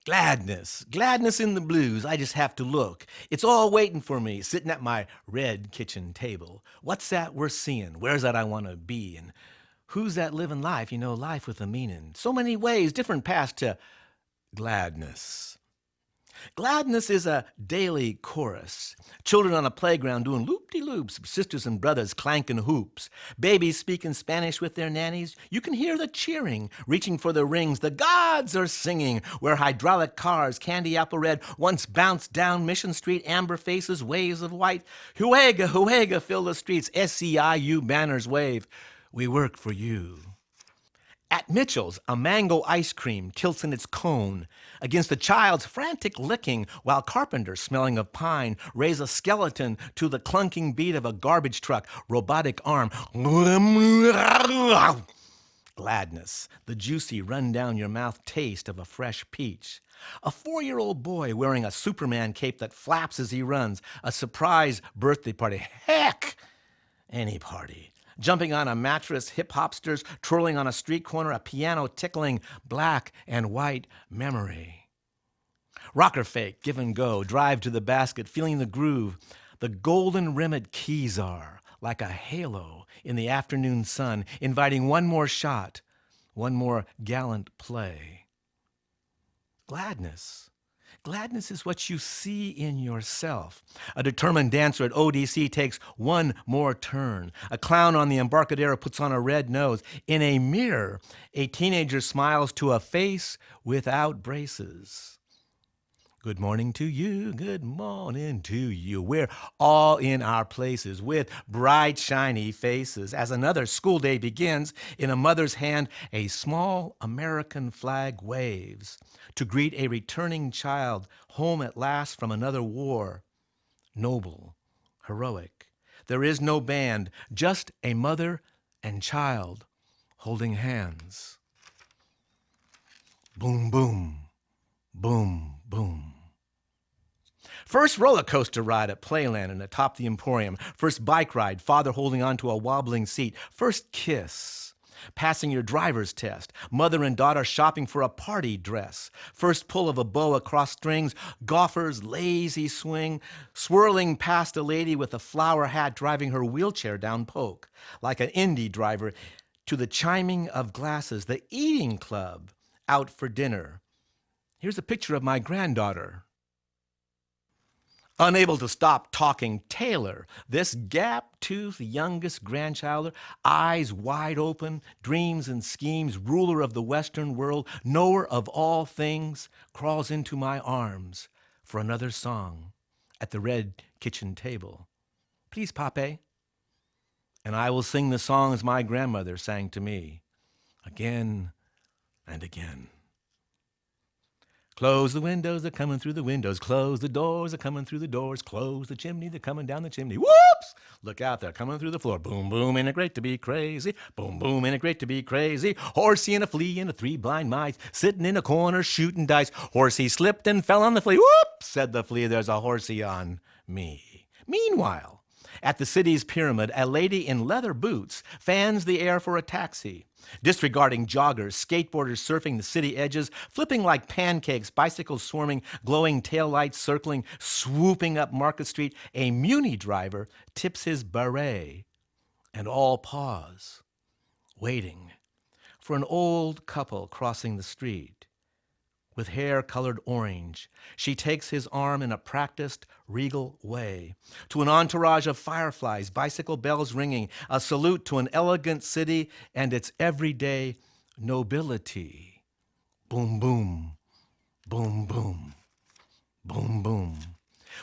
Gladness, gladness in the blues. I just have to look. It's all waiting for me, sitting at my red kitchen table. What's that we're seeing? Where's that I want to be? And who's that living life? You know, life with a meaning. So many ways, different paths to gladness. Gladness is a daily chorus. Children on a playground doing loop-de-loops, sisters and brothers clanking hoops, babies speaking Spanish with their nannies. You can hear the cheering, reaching for the rings. The gods are singing where hydraulic cars, candy apple red, once bounced down Mission Street, amber faces, waves of white. Huega, huega, fill the streets, SEIU banners wave. We work for you. At Mitchell's, a mango ice cream tilts in its cone against the child's frantic licking, while carpenters, smelling of pine, raise a skeleton to the clunking beat of a garbage truck, robotic arm. Gladness, the juicy run-down-your-mouth taste of a fresh peach. A 4-year-old boy wearing a Superman cape that flaps as he runs, a surprise birthday party. Heck! Any party. Jumping on a mattress, hip-hopsters, twirling on a street corner, a piano tickling black and white memory. Rocker fake, give and go, drive to the basket, feeling the groove. The golden-rimmed keys are like a halo in the afternoon sun, inviting one more shot, one more gallant play. Gladness. Gladness is what you see in yourself. A determined dancer at ODC takes one more turn. A clown on the Embarcadero puts on a red nose. In a mirror, a teenager smiles to a face without braces. Good morning to you, good morning to you. We're all in our places with bright, shiny faces. As another school day begins, in a mother's hand, a small American flag waves to greet a returning child home at last from another war. Noble, heroic. There is no band, just a mother and child holding hands. Boom, boom, boom, boom. First roller coaster ride at Playland and atop the Emporium. First bike ride, father holding onto a wobbling seat. First kiss, passing your driver's test. Mother and daughter shopping for a party dress. First pull of a bow across strings. Golfer's lazy swing. Swirling past a lady with a flower hat driving her wheelchair down Polk. Like an indie driver to the chiming of glasses. The eating club out for dinner. Here's a picture of my granddaughter. Unable to stop talking, Taylor, this gap-toothed youngest grandchild, eyes wide open, dreams and schemes, ruler of the Western world, knower of all things, crawls into my arms for another song at the red kitchen table. Please, Pape. And I will sing the songs my grandmother sang to me again and again. Close the windows, they're coming through the windows. Close the doors, they're coming through the doors. Close the chimney, they're coming down the chimney. Whoops! Look out, they're coming through the floor. Boom, boom, ain't it great to be crazy? Boom, boom, ain't it great to be crazy? Horsey and a flea and 3 blind mice sitting in a corner shooting dice. Horsey slipped and fell on the flea. Whoops! Said the flea, there's a horsey on me. Meanwhile, at the city's pyramid, a lady in leather boots fans the air for a taxi. Disregarding joggers, skateboarders surfing the city edges, flipping like pancakes, bicycles swarming, glowing taillights circling, swooping up Market Street, a Muni driver tips his beret, and all pause, waiting for an old couple crossing the street. With hair colored orange, she takes his arm in a practiced, regal way to an entourage of fireflies, bicycle bells ringing, a salute to an elegant city and its everyday nobility. Boom, boom, boom, boom, boom, boom.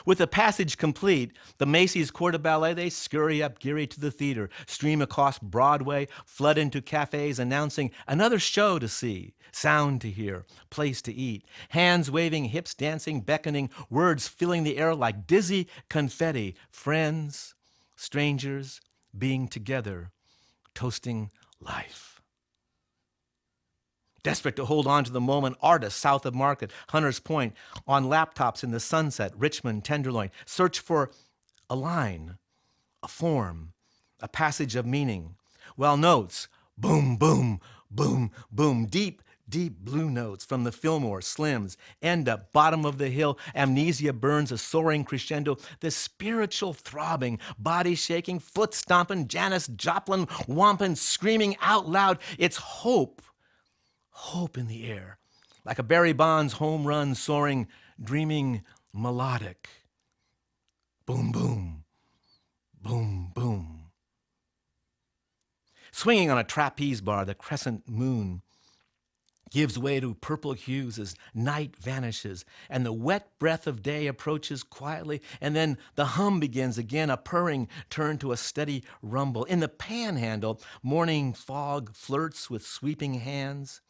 With the passage complete, the Macy's Corps de Ballet, they scurry up Geary to the theater, stream across Broadway, flood into cafes announcing another show to see, sound to hear, place to eat, hands waving, hips dancing, beckoning, words filling the air like dizzy confetti, friends, strangers, being together, toasting life. Desperate to hold on to the moment, artists south of Market, Hunters Point, on laptops in the sunset, Richmond, Tenderloin, search for a line, a form, a passage of meaning. While notes, boom, boom, boom, boom, deep, deep blue notes from the Fillmore Slims end up bottom of the hill. Amnesia burns a soaring crescendo. The spiritual throbbing, body shaking, foot stomping, Janis Joplin whomping, screaming out loud. It's hope, hope in the air, like a Barry Bonds home run soaring, dreaming, melodic. Boom, boom, boom, boom. Swinging on a trapeze bar, the crescent moon gives way to purple hues as night vanishes and the wet breath of day approaches quietly, and then the hum begins again, a purring turned to a steady rumble. In the panhandle, morning fog flirts with sweeping hands,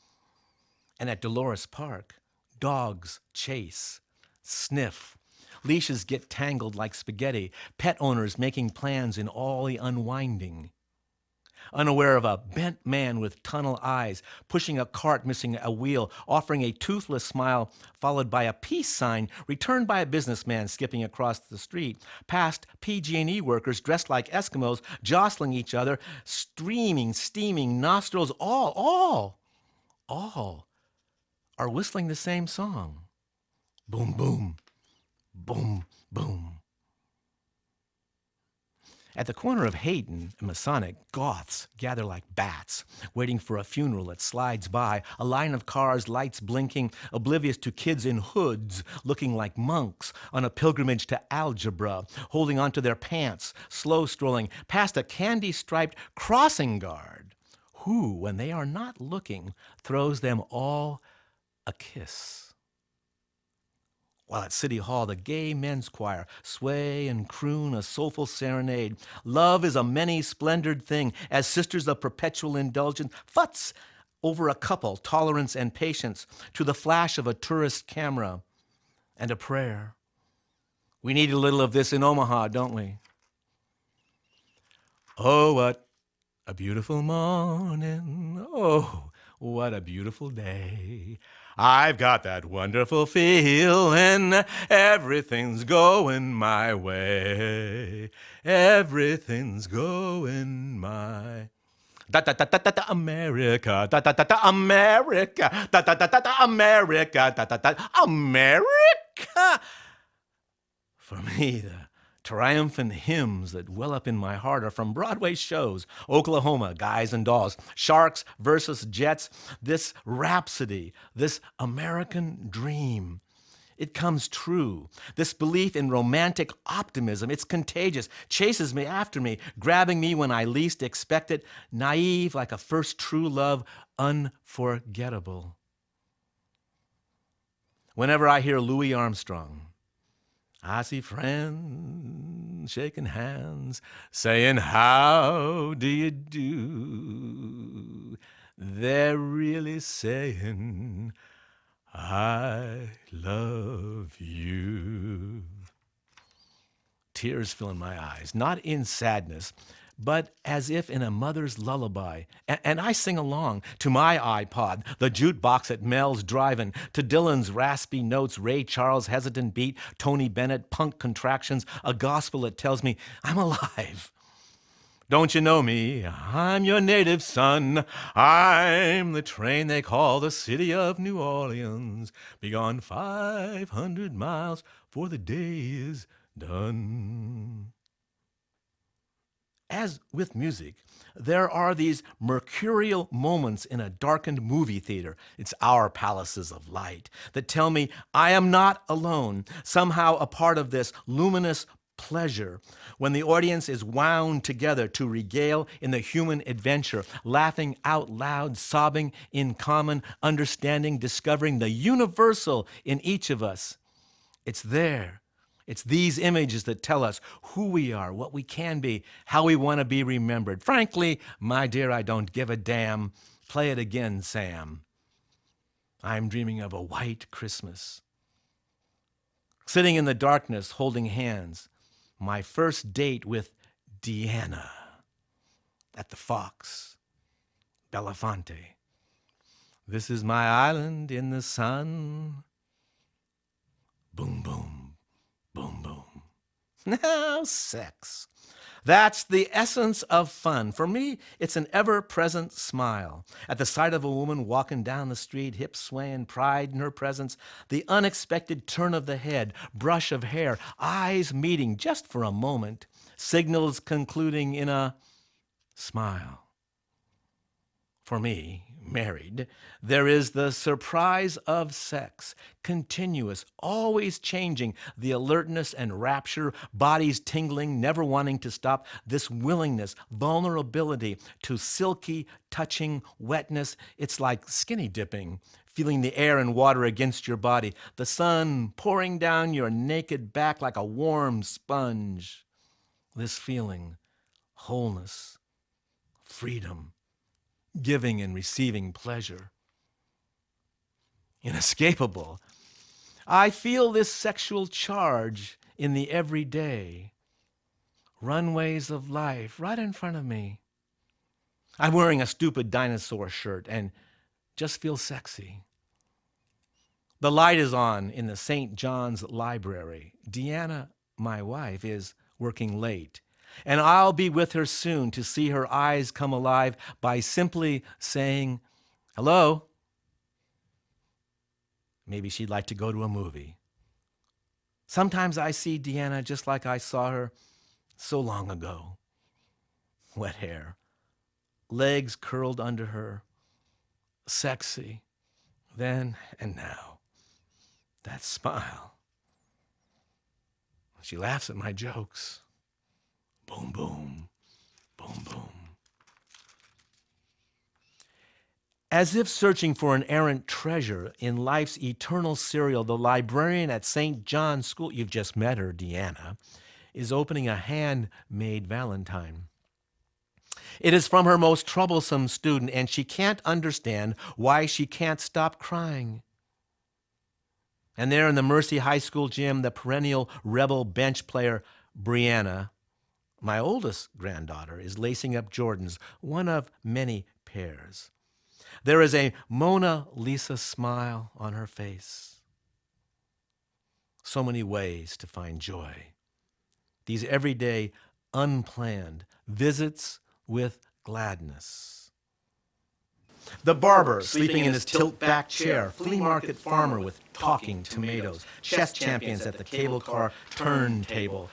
and at Dolores Park, dogs chase, sniff. Leashes get tangled like spaghetti, pet owners making plans in all the unwinding. Unaware of a bent man with tunnel eyes, pushing a cart missing a wheel, offering a toothless smile, followed by a peace sign, returned by a businessman skipping across the street, past PG&E workers dressed like Eskimos, jostling each other, streaming, steaming nostrils, all are whistling the same song. Boom, boom, boom, boom. At the corner of Hayden and Masonic, Goths gather like bats, waiting for a funeral that slides by, a line of cars, lights blinking, oblivious to kids in hoods looking like monks on a pilgrimage to algebra, holding onto their pants, slow strolling past a candy-striped crossing guard, who, when they are not looking, throws them all a kiss. While at City Hall, the gay men's choir sway and croon a soulful serenade. Love is a many-splendored thing, as sisters of perpetual indulgence futz over a couple, tolerance and patience, to the flash of a tourist camera and a prayer. We need a little of this in Omaha, don't we? Oh, what a beautiful morning. Oh, what a beautiful day. I've got that wonderful feeling. Everything's going my way. Everything's going my da da da da da da America, da da da da America, da da da da da America, da da da America. For me, the triumphant hymns that well up in my heart are from Broadway shows, Oklahoma, Guys and Dolls, Sharks versus Jets, this rhapsody, this American dream. It comes true. This belief in romantic optimism, it's contagious, chases me after me, grabbing me when I least expect it, naive like a first true love, unforgettable. Whenever I hear Louis Armstrong, I see friends shaking hands, saying, how do you do? They're really saying, I love you. Tears fill in my eyes, not in sadness, but as if in a mother's lullaby. And I sing along to my iPod, the jukebox at Mel's Drive-In, to Dylan's raspy notes, Ray Charles' hesitant beat, Tony Bennett, punk contractions, a gospel that tells me I'm alive. Don't you know me? I'm your native son. I'm the train they call the city of New Orleans. Be gone 500 miles, for the day is done. As with music, there are these mercurial moments in a darkened movie theater, it's our palaces of light, that tell me I am not alone, somehow a part of this luminous pleasure, when the audience is wound together to regale in the human adventure, laughing out loud, sobbing in common, understanding, discovering the universal in each of us. It's there. It's these images that tell us who we are, what we can be, how we want to be remembered. Frankly, my dear, I don't give a damn. Play it again, Sam. I'm dreaming of a white Christmas. Sitting in the darkness, holding hands. My first date with Deanna at the Fox, Belafonte. This is my island in the sun. Boom, boom. Boom, boom. Now, sex. That's the essence of fun. For me, it's an ever-present smile. At the sight of a woman walking down the street, hips swaying, pride in her presence, the unexpected turn of the head, brush of hair, eyes meeting just for a moment, signals concluding in a smile. For me, married, there is the surprise of sex, continuous, always changing, the alertness and rapture, bodies tingling, never wanting to stop, this willingness, vulnerability to silky, touching wetness. It's like skinny dipping, feeling the air and water against your body, the sun pouring down your naked back like a warm sponge. This feeling, wholeness, freedom, giving and receiving pleasure. Inescapable. I feel this sexual charge in the everyday. Runways of life right in front of me. I'm wearing a stupid dinosaur shirt and just feel sexy. The light is on in the St. John's Library. Deanna, my wife, is working late. And I'll be with her soon to see her eyes come alive by simply saying, hello. Maybe she'd like to go to a movie. Sometimes I see Deanna just like I saw her so long ago. Wet hair, legs curled under her, sexy, then and now. That smile. She laughs at my jokes. Boom, boom, boom, boom. As if searching for an errant treasure in life's eternal cereal, the librarian at St. John's School, you've just met her, Deanna, is opening a handmade Valentine. It is from her most troublesome student, and she can't understand why she can't stop crying. And there in the Mercy High School gym, the perennial rebel bench player, Brianna, my oldest granddaughter, is lacing up Jordans, one of many pairs. There is a Mona Lisa smile on her face. So many ways to find joy. These everyday, unplanned visits with gladness. The barber sleeping in his tilt-back chair, flea market farmer with talking tomatoes, chess champions at the cable car turntable,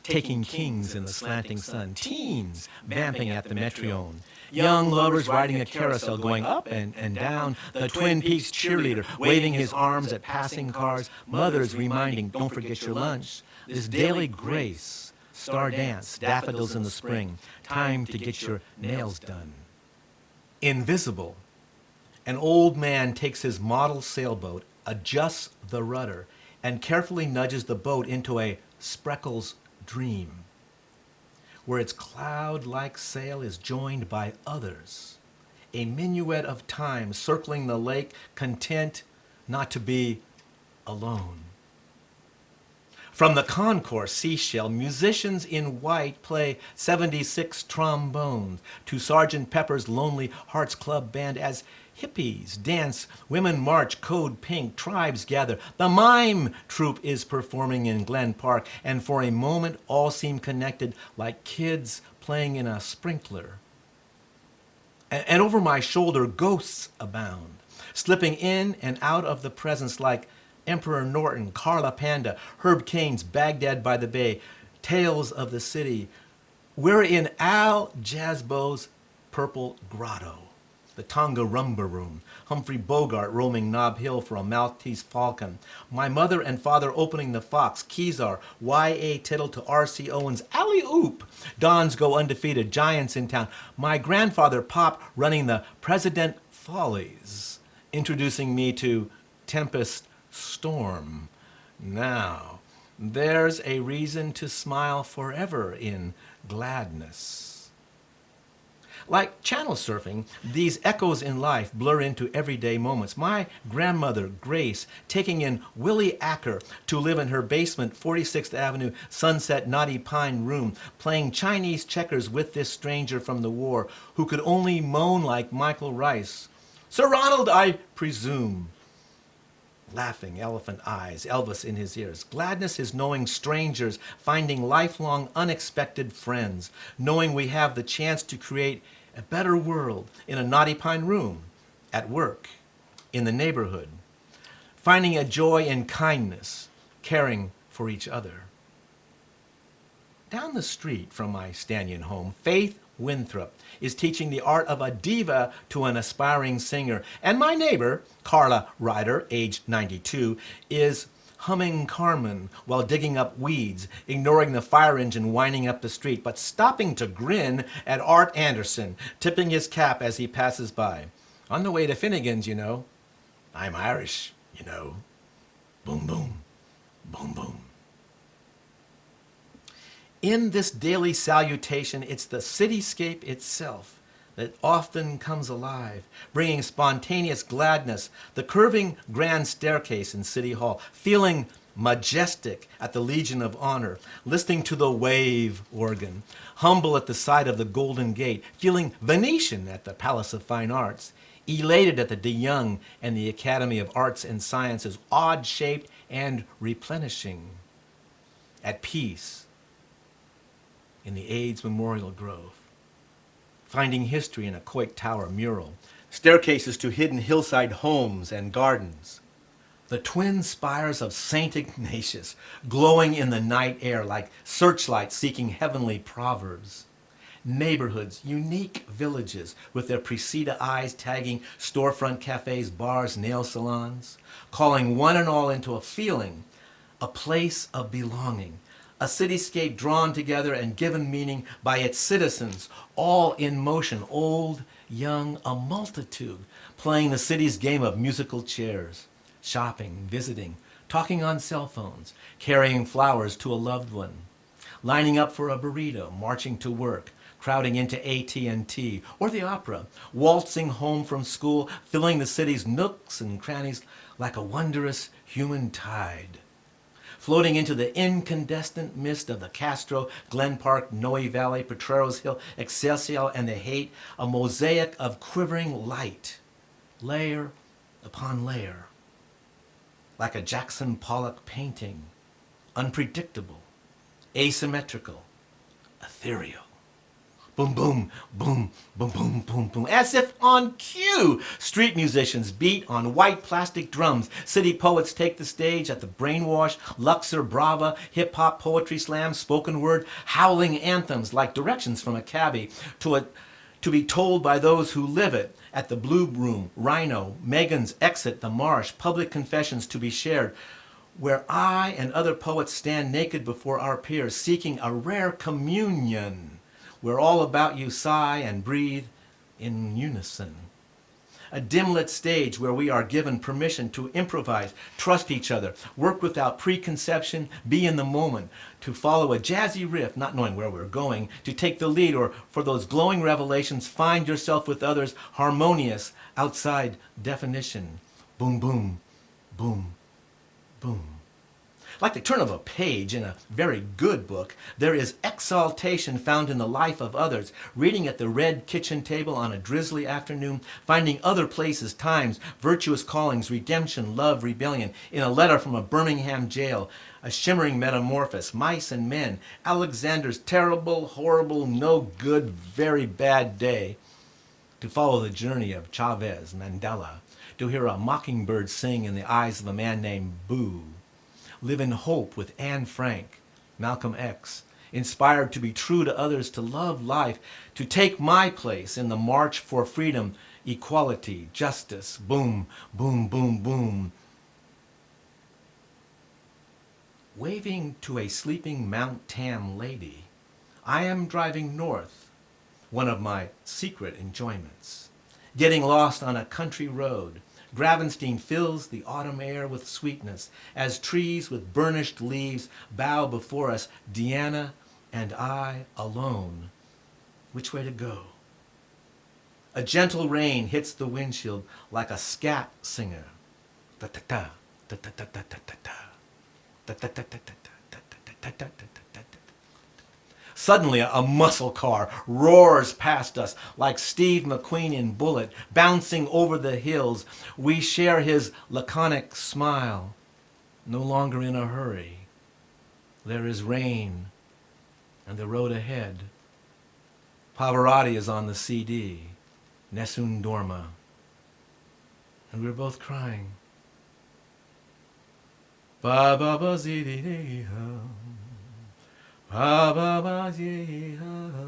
taking kings in the slanting sun, teens vamping at the Metreon, young lovers riding a carousel going up and down, the Twin Peaks cheerleader waving his arms at passing cars, mothers reminding, don't forget your lunch, this daily grace, star dance, daffodils in the spring, time to get your nails done. Invisible. An old man takes his model sailboat, adjusts the rudder, and carefully nudges the boat into a Spreckles dream, where its cloud-like sail is joined by others, a minuet of time circling the lake, content not to be alone. From the concourse seashell, musicians in white play 76 trombones to Sergeant Pepper's Lonely Hearts Club Band as hippies dance, women march, code pink, tribes gather. The mime troupe is performing in Glen Park, and for a moment all seem connected like kids playing in a sprinkler. And over my shoulder, ghosts abound, slipping in and out of the presence like Emperor Norton, Carla Panda, Herb Cain's Baghdad by the Bay, Tales of the City. We're in Al Jazbo's Purple Grotto, the Tonga Rumba Room, Humphrey Bogart roaming Nob Hill for a Maltese falcon, my mother and father opening the Fox, Kezar, Y.A. Tittle to R.C. Owens, alley-oop, Dons go undefeated, Giants in town, my grandfather Pop running the President Follies, introducing me to Tempest Storm. Now, there's a reason to smile forever in gladness. Like channel surfing, these echoes in life blur into everyday moments. My grandmother, Grace, taking in Willie Acker to live in her basement, 46th Avenue, Sunset Knotty Pine room, playing Chinese checkers with this stranger from the war who could only moan like Michael Rice. Sir Ronald, I presume. laughing elephant eyes, Elvis in his ears. Gladness is knowing strangers, finding lifelong unexpected friends, knowing we have the chance to create a better world in a Knotty Pine room, at work, in the neighborhood, finding a joy in kindness, caring for each other. Down the street from my Stanyan home, Faith Winthrop is teaching the art of a diva to an aspiring singer. And my neighbor, Carla Ryder, age 92, is humming Carmen while digging up weeds, ignoring the fire engine winding up the street, but stopping to grin at Art Anderson, tipping his cap as he passes by. On the way to Finnegan's, you know. I'm Irish, you know. Boom, boom, boom, boom. In this daily salutation, it's the cityscape itself that often comes alive, bringing spontaneous gladness, the curving grand staircase in City Hall, feeling majestic at the Legion of Honor, listening to the wave organ, humble at the sight of the Golden Gate, feeling Venetian at the Palace of Fine Arts, elated at the De Young and the Academy of Arts and Sciences, odd-shaped and replenishing, at peace in the AIDS Memorial Grove, finding history in a Coit Tower mural, staircases to hidden hillside homes and gardens, the twin spires of St. Ignatius glowing in the night air like searchlights seeking heavenly proverbs, neighborhoods, unique villages with their Precita eyes tagging storefront cafes, bars, nail salons, calling one and all into a feeling, a place of belonging, a cityscape drawn together and given meaning by its citizens, all in motion, old, young, a multitude, playing the city's game of musical chairs, shopping, visiting, talking on cell phones, carrying flowers to a loved one, lining up for a burrito, marching to work, crowding into AT&T or the opera, waltzing home from school, filling the city's nooks and crannies like a wondrous human tide, floating into the incandescent mist of the Castro, Glen Park, Noe Valley, Potreros Hill, Excelsior, and the Haight, a mosaic of quivering light, layer upon layer, like a Jackson Pollock painting, unpredictable, asymmetrical, ethereal. Boom, boom, boom, boom, boom, boom, boom. As if on cue, street musicians beat on white plastic drums. City poets take the stage at the Brainwash, Luxor, Brava, hip-hop, poetry slam, spoken word, howling anthems like directions from a cabbie to be told by those who live it at the Blue Room, Rhino, Megan's Exit, the Marsh, public confessions to be shared, where I and other poets stand naked before our peers, seeking a rare communion, where all about you sigh and breathe in unison. A dim-lit stage where we are given permission to improvise, trust each other, work without preconception, be in the moment, to follow a jazzy riff, not knowing where we're going, to take the lead, or for those glowing revelations, find yourself with others, harmonious, outside definition. Boom, boom, boom, boom. Like the turn of a page in a very good book, there is exaltation found in the life of others, reading at the red kitchen table on a drizzly afternoon, finding other places, times, virtuous callings, redemption, love, rebellion, in a letter from a Birmingham jail, a shimmering metamorphosis, mice and men, Alexander's terrible, horrible, no good, very bad day, to follow the journey of Chavez, Mandela, to hear a mockingbird sing in the eyes of a man named Boo, live in hope with Anne Frank, Malcolm X, inspired to be true to others, to love life, to take my place in the march for freedom, equality, justice, boom, boom, boom, boom. Waving to a sleeping Mount Tam lady, I am driving north, one of my secret enjoyments, getting lost on a country road. Gravenstein fills the autumn air with sweetness as trees with burnished leaves bow before us, Deanna and I alone. Which way to go? A gentle rain hits the windshield like a scat singer. Ta-ta-ta, ta-ta-ta-ta-ta-ta, ta-ta-ta-ta-ta-ta-ta-ta-ta-ta-ta-ta. Suddenly, a muscle car roars past us like Steve McQueen in Bullet, bouncing over the hills. We share his laconic smile, no longer in a hurry. There is rain and the road ahead. Pavarotti is on the CD, Nessun Dorma, and we're both crying. Ba ba ba zee dee dee hum. Ba ba ba zee hum.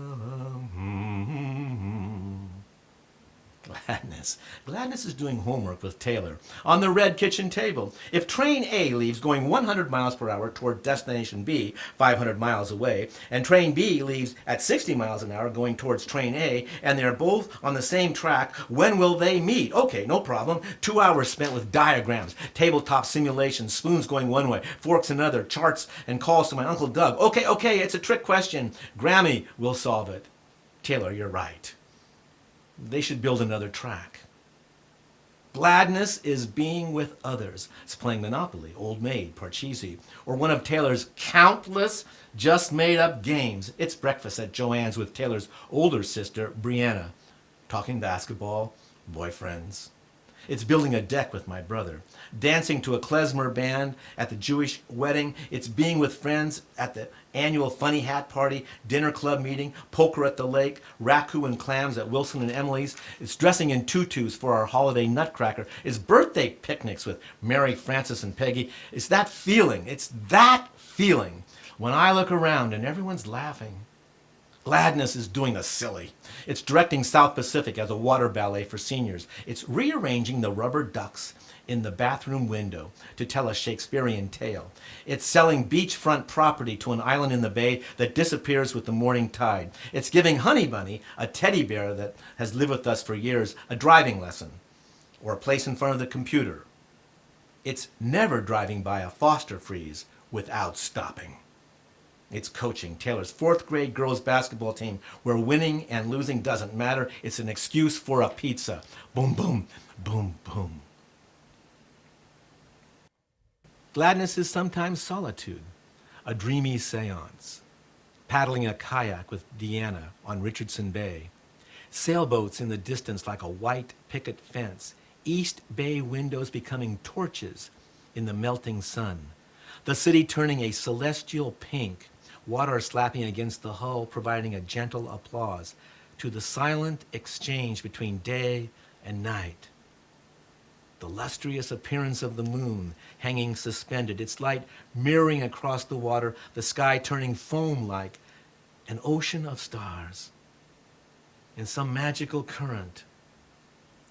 Gladness. Gladness is doing homework with Taylor on the red kitchen table. If train A leaves going 100 miles per hour toward destination B, 500 miles away, and train B leaves at 60 miles an hour going towards train A, and they're both on the same track, when will they meet? Okay, no problem. 2 hours spent with diagrams, tabletop simulations, spoons going one way, forks another, charts and calls to my Uncle Doug. Okay, it's a trick question. Grammy will solve it. Taylor, you're right. They should build another track. Gladness is being with others. It's playing Monopoly, Old Maid, Parcheesi, or one of Taylor's countless just made up games. It's breakfast at Joanne's with Taylor's older sister, Brianna, talking basketball, boyfriends. It's building a deck with my brother, dancing to a klezmer band at the Jewish wedding. It's being with friends at the annual funny hat party, dinner club meeting, poker at the lake, raku and clams at Wilson and Emily's. It's dressing in tutus for our holiday nutcracker. It's birthday picnics with Mary, Frances, and Peggy. It's that feeling when I look around and everyone's laughing. Gladness is doing the silly. It's directing South Pacific as a water ballet for seniors. It's rearranging the rubber ducks in the bathroom window to tell a Shakespearean tale. It's selling beachfront property to an island in the bay that disappears with the morning tide. It's giving Honey Bunny, a teddy bear that has lived with us for years, a driving lesson or a place in front of the computer. It's never driving by a Foster freeze without stopping. It's coaching Taylor's 4th grade girls basketball team where winning and losing doesn't matter. It's an excuse for a pizza. Boom, boom, boom, boom. Gladness is sometimes solitude, a dreamy seance, paddling a kayak with Deanna on Richardson Bay, sailboats in the distance like a white picket fence, East Bay windows becoming torches in the melting sun, the city turning a celestial pink, water slapping against the hull providing a gentle applause to the silent exchange between day and night. The lustrous appearance of the moon hanging suspended, its light mirroring across the water, the sky turning foam-like, an ocean of stars. In some magical current,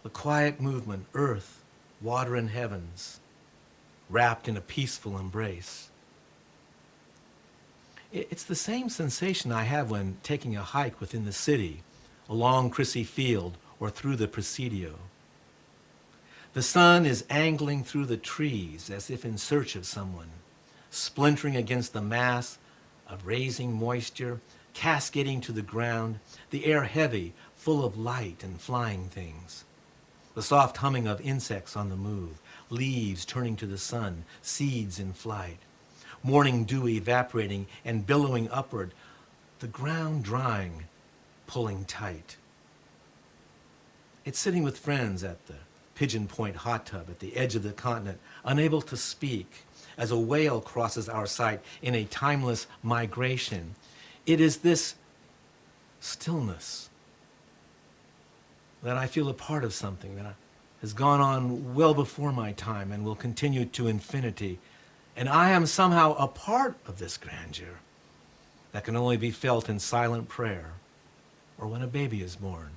the quiet movement, earth, water, and heavens, wrapped in a peaceful embrace. It's the same sensation I have when taking a hike within the city, along Crissy Field or through the Presidio. The sun is angling through the trees as if in search of someone, splintering against the mass of raising moisture, cascading to the ground, the air heavy, full of light and flying things. The soft humming of insects on the move, leaves turning to the sun, seeds in flight. Morning dew evaporating and billowing upward, the ground drying, pulling tight. It's sitting with friends at the Pigeon Point hot tub at the edge of the continent, unable to speak, as a whale crosses our sight in a timeless migration. It is this stillness that I feel a part of something that has gone on well before my time and will continue to infinity. And I am somehow a part of this grandeur that can only be felt in silent prayer or when a baby is born.